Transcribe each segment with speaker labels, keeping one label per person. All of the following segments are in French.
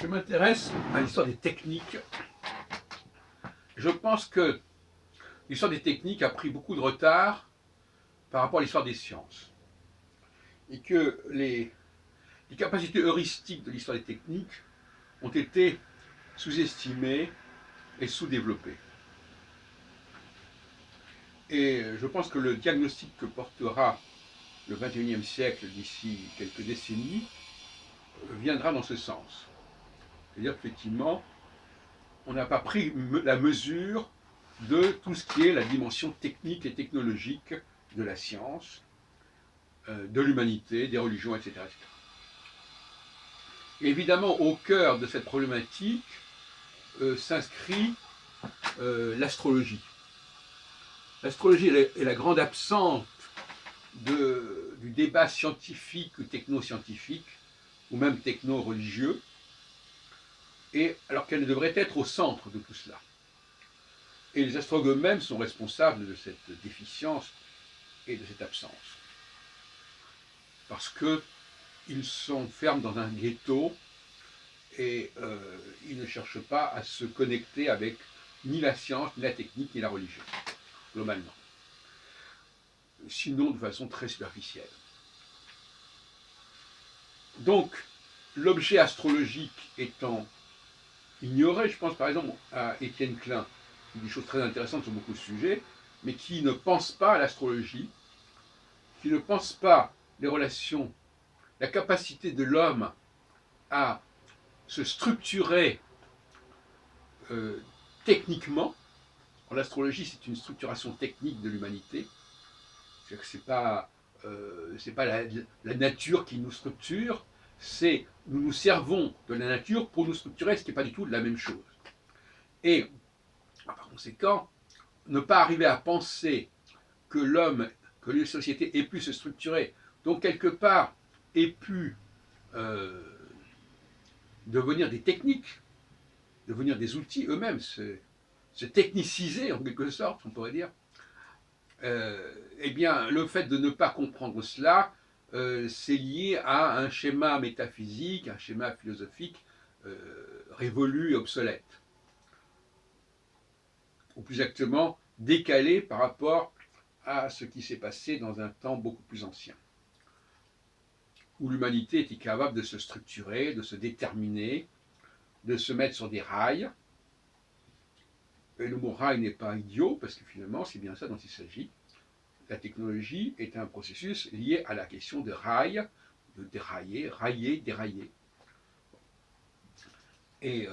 Speaker 1: Je m'intéresse à l'histoire des techniques. Je pense que l'histoire des techniques a pris beaucoup de retard par rapport à l'histoire des sciences. Et que les capacités heuristiques de l'histoire des techniques ont été sous-estimées et sous-développées. Et je pense que le diagnostic que portera le XXIe siècle d'ici quelques décennies viendra dans ce sens. C'est-à-dire qu'effectivement, on n'a pas pris la mesure de tout ce qui est la dimension technique et technologique de la science, de l'humanité, des religions, etc., etc. Et évidemment, au cœur de cette problématique s'inscrit l'astrologie. L'astrologie est la grande absente du débat scientifique ou techno-scientifique, ou même techno-religieux, et alors qu'elle devrait être au centre de tout cela. Et les astrologues eux-mêmes sont responsables de cette déficience et de cette absence. Parce qu'ils s'enferment dans un ghetto et ils ne cherchent pas à se connecter avec ni la science, ni la technique, ni la religion, globalement. Sinon de façon très superficielle. Donc, l'objet astrologique étant ignoré, je pense par exemple à Étienne Klein, qui dit des choses très intéressantes sur beaucoup de sujets, mais qui ne pense pas à l'astrologie, qui ne pense pas les relations, la capacité de l'homme à se structurer techniquement. L'astrologie, c'est une structuration technique de l'humanité. C'est-à-dire que c'est pas la nature qui nous structure, c'est nous nous servons de la nature pour nous structurer, ce qui n'est pas du tout la même chose. Et par conséquent, ne pas arriver à penser que l'homme, que les sociétés aient pu se structurer, donc quelque part aient pu devenir des techniques, devenir des outils eux-mêmes, se techniciser en quelque sorte, on pourrait dire, eh bien, le fait de ne pas comprendre cela, c'est lié à un schéma métaphysique, un schéma philosophique révolu et obsolète. Ou plus exactement, décalé par rapport à ce qui s'est passé dans un temps beaucoup plus ancien, où l'humanité était capable de se structurer, de se déterminer, de se mettre sur des rails. Et le mot rail n'est pas idiot, parce que finalement, c'est bien ça dont il s'agit. La technologie est un processus lié à la question de rail, de dérailler, railler, dérailler. Et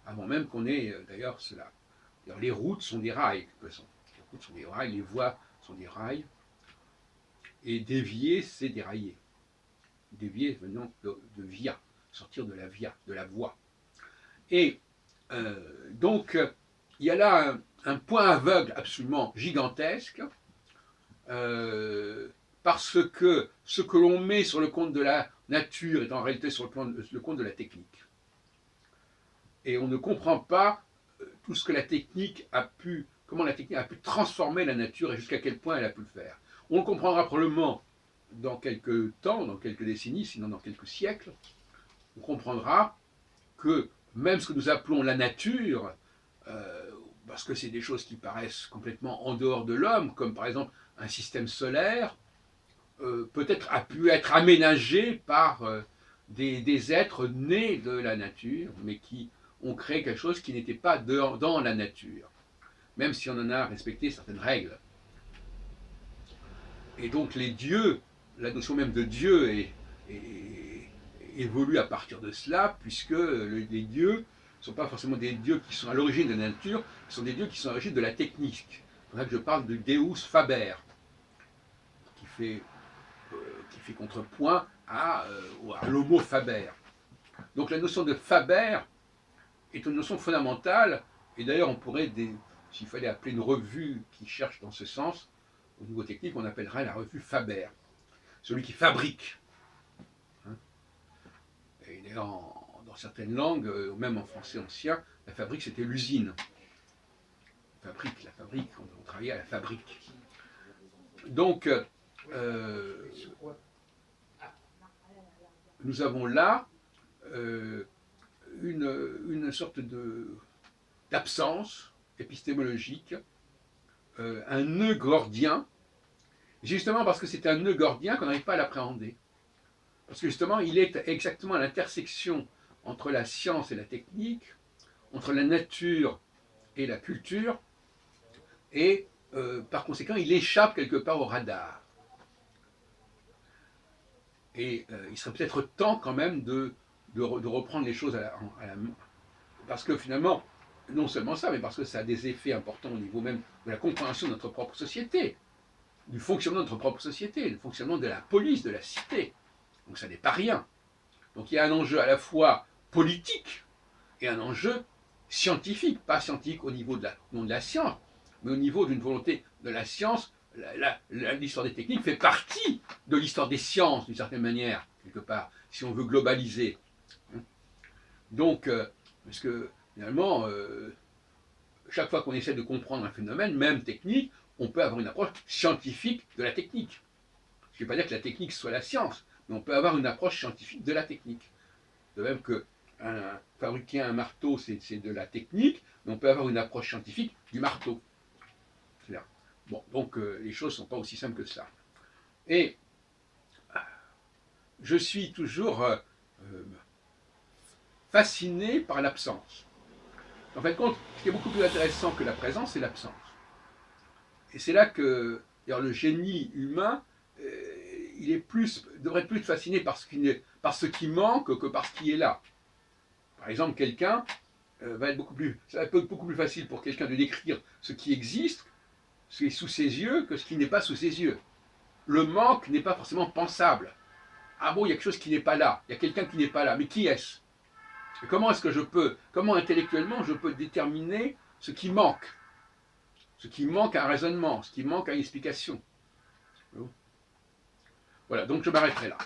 Speaker 1: avant même qu'on ait d'ailleurs cela. D'ailleurs, les routes sont des rails, de toute façon. Les routes sont des rails, les voies sont des rails. Et dévier, c'est dérailler. Dévier venant de via, sortir de la via, de la voie. Et donc, il y a là un point aveugle absolument gigantesque, parce que ce que l'on met sur le compte de la nature est en réalité sur le compte de la technique. Et on ne comprend pas tout ce que la technique a pu, comment la technique a pu transformer la nature et jusqu'à quel point elle a pu le faire. On le comprendra probablement dans quelques temps, dans quelques décennies, sinon dans quelques siècles. On comprendra que même ce que nous appelons la nature, parce que c'est des choses qui paraissent complètement en dehors de l'homme, comme par exemple un système solaire, peut-être a pu être aménagé par des êtres nés de la nature, mais qui ont créé quelque chose qui n'était pas dans la nature, même si on en a respecté certaines règles. Et donc les dieux, la notion même de Dieu évolue à partir de cela, puisque les dieux ne sont pas forcément des dieux qui sont à l'origine de la nature, ce sont des dieux qui sont à l'origine de la technique. C'est pour ça que je parle de Deus Faber, qui fait contrepoint à l'homo faber. Donc la notion de Faber est une notion fondamentale, et d'ailleurs on pourrait, s'il fallait appeler une revue qui cherche dans ce sens, au niveau technique, on appellerait la revue Faber, celui qui fabrique. Et d'ailleurs, dans certaines langues, même en français ancien, la fabrique c'était l'usine. La fabrique, on travaillait à la fabrique. Donc, nous avons là euh, une sorte d'absence épistémologique, un nœud gordien, justement parce que c'est un nœud gordien qu'on n'arrive pas à l'appréhender. Parce que justement, il est exactement à l'intersection entre la science et la technique, entre la nature et la culture, et par conséquent, il échappe quelque part au radar. Et il serait peut-être temps quand même de reprendre les choses à la main. Parce que finalement, non seulement ça, mais parce que ça a des effets importants au niveau même de la compréhension de notre propre société, du fonctionnement de notre propre société, du fonctionnement de la police, de la cité. Donc ça n'est pas rien. Donc il y a un enjeu à la fois politique et un enjeu scientifique, pas scientifique au niveau de non de la science, mais au niveau d'une volonté de la science. L'histoire des techniques fait partie de l'histoire des sciences, d'une certaine manière, quelque part, si on veut globaliser. Donc, parce que finalement, chaque fois qu'on essaie de comprendre un phénomène, même technique, on peut avoir une approche scientifique de la technique. Je ne veux pas dire que la technique soit la science, mais on peut avoir une approche scientifique de la technique. De même que fabriquer un marteau, c'est de la technique, mais on peut avoir une approche scientifique du marteau. Bon, donc les choses ne sont pas aussi simples que ça. Et je suis toujours fasciné par l'absence. En fait, compte, ce qui est beaucoup plus intéressant que la présence, c'est l'absence. Et c'est là que le génie humain, devrait être plus fasciné par ce qui manque que par ce qui est là. Par exemple, quelqu'un ça va être beaucoup plus facile pour quelqu'un de décrire ce qui existe, ce qui est sous ses yeux, que ce qui n'est pas sous ses yeux. Le manque n'est pas forcément pensable. Ah bon, il y a quelque chose qui n'est pas là, il y a quelqu'un qui n'est pas là, mais qui est-ce? Et comment est-ce que comment intellectuellement je peux déterminer ce qui manque à un raisonnement, ce qui manque à une explication. Voilà, donc je m'arrêterai là.